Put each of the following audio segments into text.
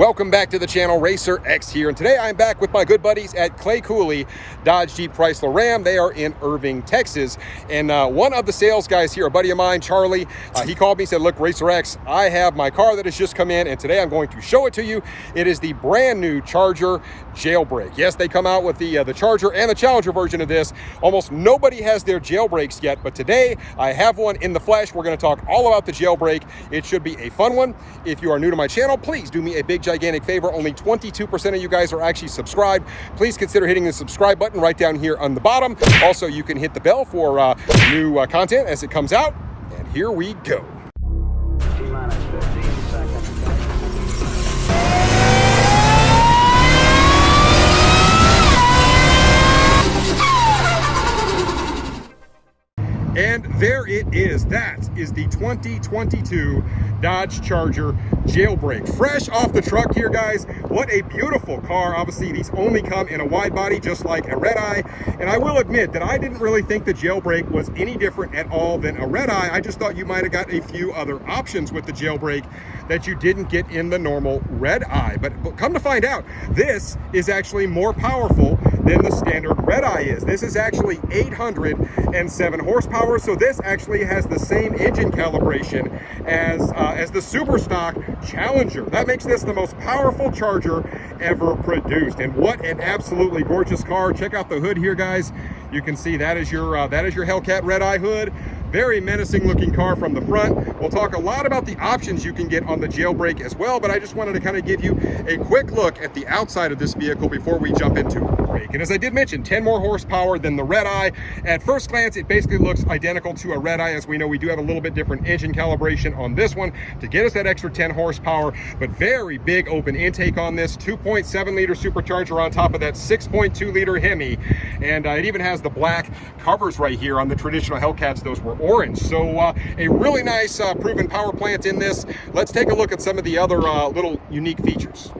Welcome back to the channel. RacerX here, and today I'm back with my good buddies at Clay Cooley Dodge Jeep Chrysler Ram. They are in Irving, Texas, and one of the sales guys here, a buddy of mine, Charlie, he called me and said, look, RacerX, I have my car that has just come in, and today I'm going to show it to you. It is the brand new Charger Jailbreak. Yes, they come out with the Charger and the Challenger version of this. Almost nobody has their jailbreaks yet, but today I have one in the flesh. We're going to talk all about the jailbreak. It should be a fun one. If you are new to my channel, please do me a big gigantic favor. Only 22% of you guys are actually subscribed. Please consider hitting the subscribe button right down here on the bottom. Also, you can hit the bell for new content as it comes out. And here we go. T-minus 15 seconds. And there it is. That is the 2022 Dodge Charger Jailbreak. Fresh off the truck here, guys. What a beautiful car. Obviously, these only come in a wide body, just like a red eye. And I will admit that I didn't really think the Jailbreak was any different at all than a red eye. I just thought you might have got a few other options with the Jailbreak that you didn't get in the normal red eye. But come to find out, this is actually more powerful than the standard red eye is. This is actually 807 horsepower. So this actually has the same engine calibration as the super stock Challenger. That makes this the most powerful Charger ever produced. And what an absolutely gorgeous car. Check out the hood here, guys. You can see that is your Hellcat red eye hood. Very menacing looking car from the front. We'll talk a lot about the options you can get on the Jailbreak as well, but I just wanted to kind of give you a quick look at the outside of this vehicle before we jump into the break. And as I did mention, 10 more horsepower than the red eye. At first glance, it basically looks identical to a red eye. As we know, we do have a little bit different engine calibration on this one to get us that extra 10 horsepower, but very big open intake on this. 2.7 liter supercharger on top of that 6.2 liter Hemi. And it even has the black covers right here. On the traditional Hellcats, those were orange. So a really nice proven power plant in this. Let's take a look at some of the other little unique features.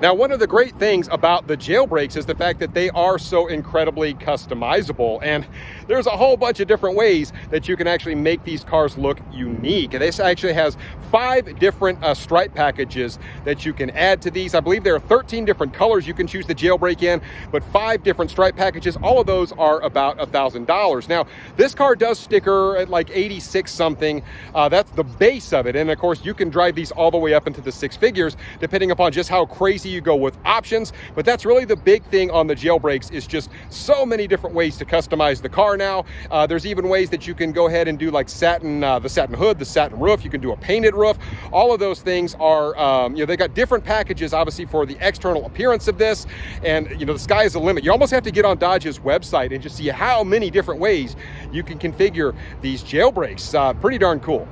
Now, one of the great things about the Jailbreaks is the fact that they are so incredibly customizable, and there's a whole bunch of different ways that you can actually make these cars look unique. This actually has 5 different stripe packages that you can add to these. I believe there are 13 different colors you can choose the Jailbreak in, but 5 different stripe packages. All of those are about $1,000. Now, this car does sticker at like 86 something. That's the base of it, and of course you can drive these all the way up into the 6 figures depending upon just how crazy you go with options. But that's really the big thing on the Jailbreaks, is just so many different ways to customize the car now. There's even ways that you can go ahead and do like satin, the satin hood, the satin roof. You can do a painted roof. All of those things are, they got different packages obviously for the external appearance of this, and the sky is the limit. You almost have to get on Dodge's website and just see how many different ways you can configure these Jailbreaks. Pretty darn cool.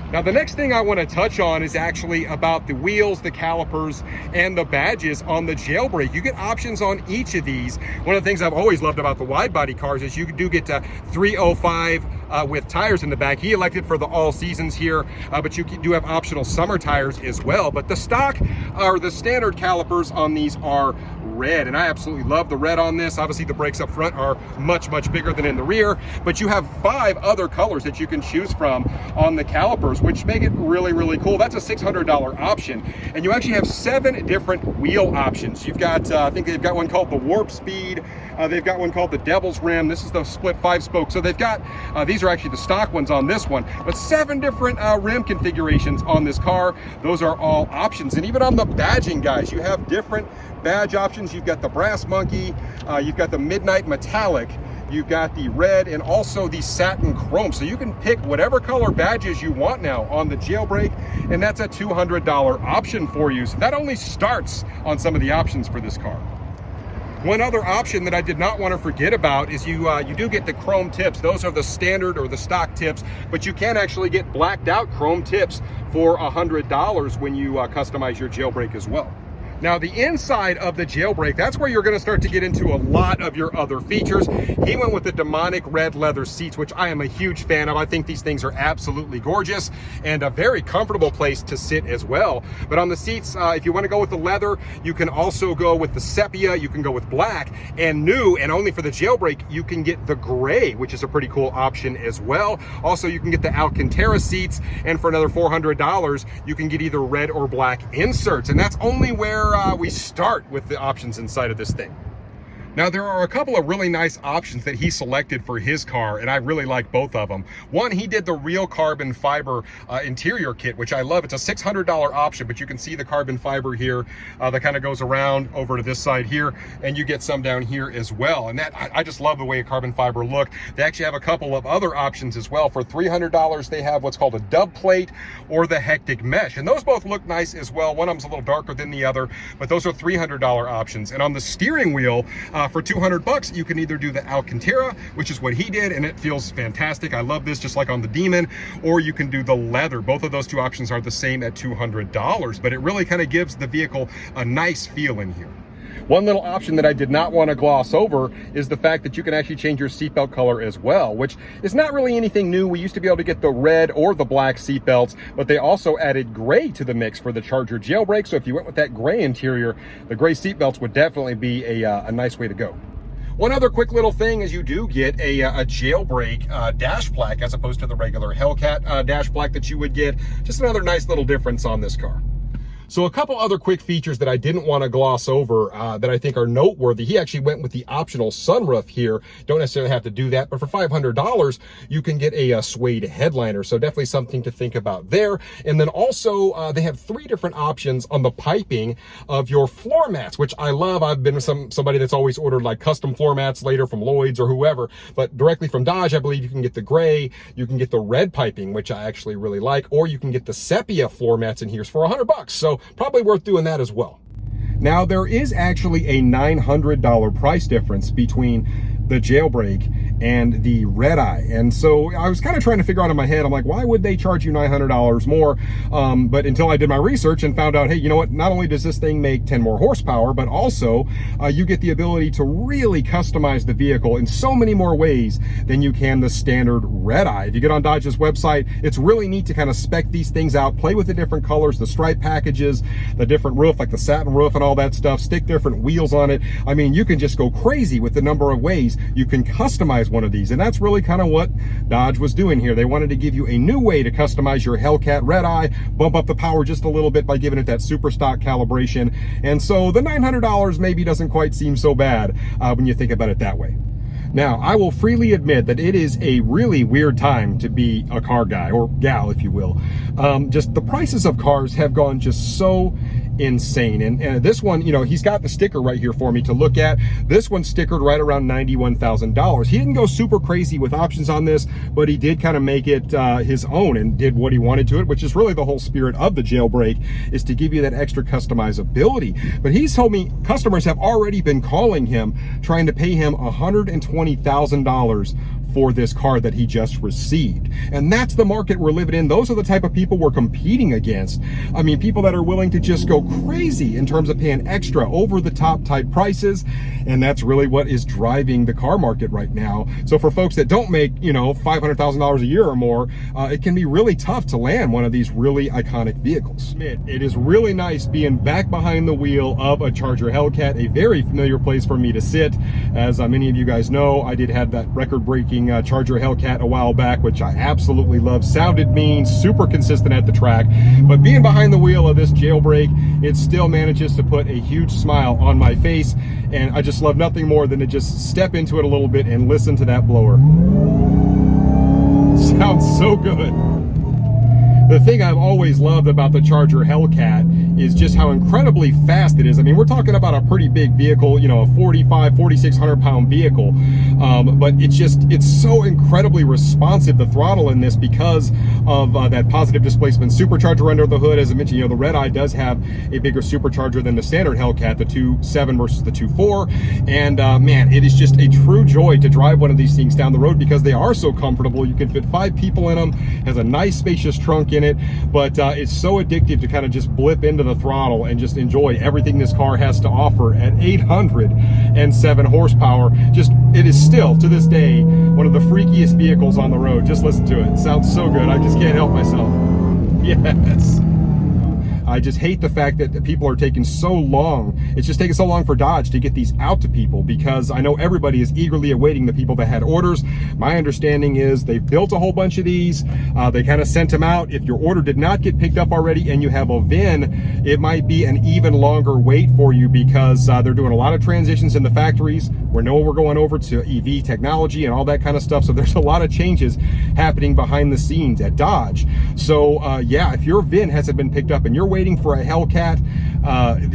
Now, the next thing I want to touch on is actually about the wheels, the calipers, and the badges on the Jailbreak. You get options on each of these. One of the things I've always loved about the wide body cars is you do get to 305 with tires in the back. He elected for the all seasons here, but you do have optional summer tires as well. But the stock or the standard calipers on these are red, and I absolutely love the red on this. Obviously, the brakes up front are much bigger than in the rear, but you have 5 other colors that you can choose from on the calipers, which make it really cool. That's a $600 option, and you actually have 7 different wheel options. You've got I think they've got one called the Warp Speed. They've got one called the Devil's Rim. This is the split 5-spoke. So they've got these are actually the stock ones on this one, but 7 different rim configurations on this car. Those are all options. And even on the badging, guys, you have different badge options. You've got the brass monkey, you've got the midnight metallic, you've got the red, and also the satin chrome. So you can pick whatever color badges you want now on the Jailbreak, and that's a $200 option for you. So that only starts on some of the options for this car. One other option that I did not want to forget about is you do get the chrome tips. Those are the standard or the stock tips, but you can actually get blacked out chrome tips for $100 when you customize your Jailbreak as well. Now the inside of the Jailbreak, that's where you're going to start to get into a lot of your other features. He went with the demonic red leather seats, which I am a huge fan of. I think these things are absolutely gorgeous and a very comfortable place to sit as well. But on the seats, if you want to go with the leather, you can also go with the sepia, you can go with black, and new, and only for the Jailbreak, you can get the gray, which is a pretty cool option as well. Also, you can get the Alcantara seats, and for another $400, you can get either red or black inserts. And that's only where we start with the options inside of this thing. Now, there are a couple of really nice options that he selected for his car, and I really like both of them. One, he did the real carbon fiber interior kit, which I love. It's a $600 option, but you can see the carbon fiber here that kind of goes around over to this side here, and you get some down here as well. And that, I just love the way a carbon fiber look. They actually have a couple of other options as well. For $300, they have what's called a dub plate or the hectic mesh, and those both look nice as well. One of them's a little darker than the other, but those are $300 options. And on the steering wheel, for $200, you can either do the Alcantara, which is what he did, and it feels fantastic. I love this, just like on the Demon, or you can do the leather. Both of those two options are the same at $200, but it really kind of gives the vehicle a nice feel in here. One little option that I did not want to gloss over is the fact that you can actually change your seatbelt color as well, which is not really anything new. We used to be able to get the red or the black seatbelts, but they also added gray to the mix for the Charger Jailbreak. So if you went with that gray interior, the gray seatbelts would definitely be a nice way to go. One other quick little thing is you do get a Jailbreak dash plaque as opposed to the regular Hellcat dash plaque that you would get. Just another nice little difference on this car. So a couple other quick features that I didn't want to gloss over that I think are noteworthy. He actually went with the optional sunroof here. Don't necessarily have to do that, but for $500, you can get a suede headliner. So definitely something to think about there. And then also they have 3 different options on the piping of your floor mats, which I love. I've been somebody that's always ordered like custom floor mats later from Lloyd's or whoever, but directly from Dodge, I believe you can get the gray, you can get the red piping, which I actually really like, or you can get the sepia floor mats in here for $100. So probably worth doing that as well. Now, there is actually a $900 price difference between the Jailbreak and the Red Eye. And so I was kind of trying to figure out in my head, I'm like, why would they charge you $900 more? But until I did my research and found out, hey, you know what? Not only does this thing make 10 more horsepower, but also you get the ability to really customize the vehicle in so many more ways than you can the standard Red Eye. If you get on Dodge's website, it's really neat to kind of spec these things out, play with the different colors, the stripe packages, the different roof, like the satin roof and all that stuff, stick different wheels on it. I mean, you can just go crazy with the number of ways you can customize one of these. And that's really kind of what Dodge was doing here. They wanted to give you a new way to customize your Hellcat Red Eye, bump up the power just a little bit by giving it that super stock calibration. And so the $900 maybe doesn't quite seem so bad when you think about it that way. Now, I will freely admit that it is a really weird time to be a car guy, or gal, if you will. Just the prices of cars have gone just so insane. And this one, you know, he's got the sticker right here for me to look at. This one's stickered right around $91,000. He didn't go super crazy with options on this, but he did kind of make it his own and did what he wanted to it, which is really the whole spirit of the Jailbreak, is to give you that extra customizability. But he's told me customers have already been calling him, trying to pay him $120,000 for this car that he just received. And that's the market we're living in. Those are the type of people we're competing against. I mean, people that are willing to just go crazy in terms of paying extra over the top type prices. And that's really what is driving the car market right now. So for folks that don't make, you know, $500,000 a year or more, it can be really tough to land one of these really iconic vehicles. It is really nice being back behind the wheel of a Charger Hellcat, a very familiar place for me to sit. As many of you guys know, I did have that record-breaking Charger Hellcat a while back, which I absolutely love. Sounded mean, super consistent at the track. But being behind the wheel of this Jailbreak, it still manages to put a huge smile on my face. And I just love nothing more than to just step into it a little bit and listen to that blower. Sounds so good. The thing I've always loved about the Charger Hellcat is just how incredibly fast it is. I mean, we're talking about a pretty big vehicle, you know, a 4,600 pound vehicle. But it's so incredibly responsive, the throttle in this, because of that positive displacement supercharger under the hood. As I mentioned, you know, the Red Eye does have a bigger supercharger than the standard Hellcat, the 2.7 versus the 2.4. And man, it is just a true joy to drive one of these things down the road because they are so comfortable. You can fit 5 people in them, has a nice spacious trunk in it, but it's so addictive to kind of just blip into the throttle and just enjoy everything this car has to offer at 807 horsepower. Just, it is still, to this day, one of the freakiest vehicles on the road. Just listen to it. It sounds so good. I just can't help myself. Yes. I just hate the fact that people are taking so long. It's just taking so long for Dodge to get these out to people, because I know everybody is eagerly awaiting the people that had orders. My understanding is they've built a whole bunch of these. They kind of sent them out. If your order did not get picked up already and you have a VIN, it might be an even longer wait for you, because they're doing a lot of transitions in the factories. We're going over to EV technology and all that kind of stuff. So there's a lot of changes happening behind the scenes at Dodge. So yeah, if your VIN hasn't been picked up and you're waiting for a Hellcat,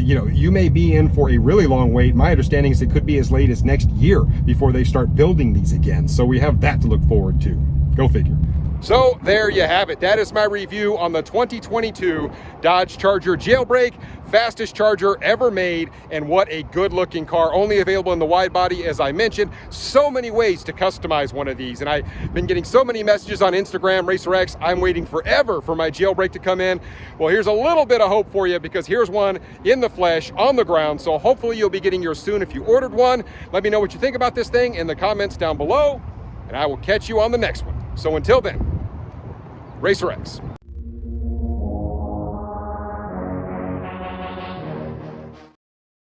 you know, you may be in for a really long wait. My understanding is it could be as late as next year before they start building these again. So we have that to look forward to. Go figure. So there you have it. That is my review on the 2022 Dodge Charger Jailbreak, fastest Charger ever made, and what a good looking car. Only available in the wide body, as I mentioned. So many ways to customize one of these, and I've been getting so many messages on Instagram, RacerX, I'm waiting forever for my Jailbreak to come in. Well, here's a little bit of hope for you, because here's one in the flesh, on the ground, so hopefully you'll be getting yours soon if you ordered one. Let me know what you think about this thing in the comments down below, and I will catch you on the next one. So until then, RacerX.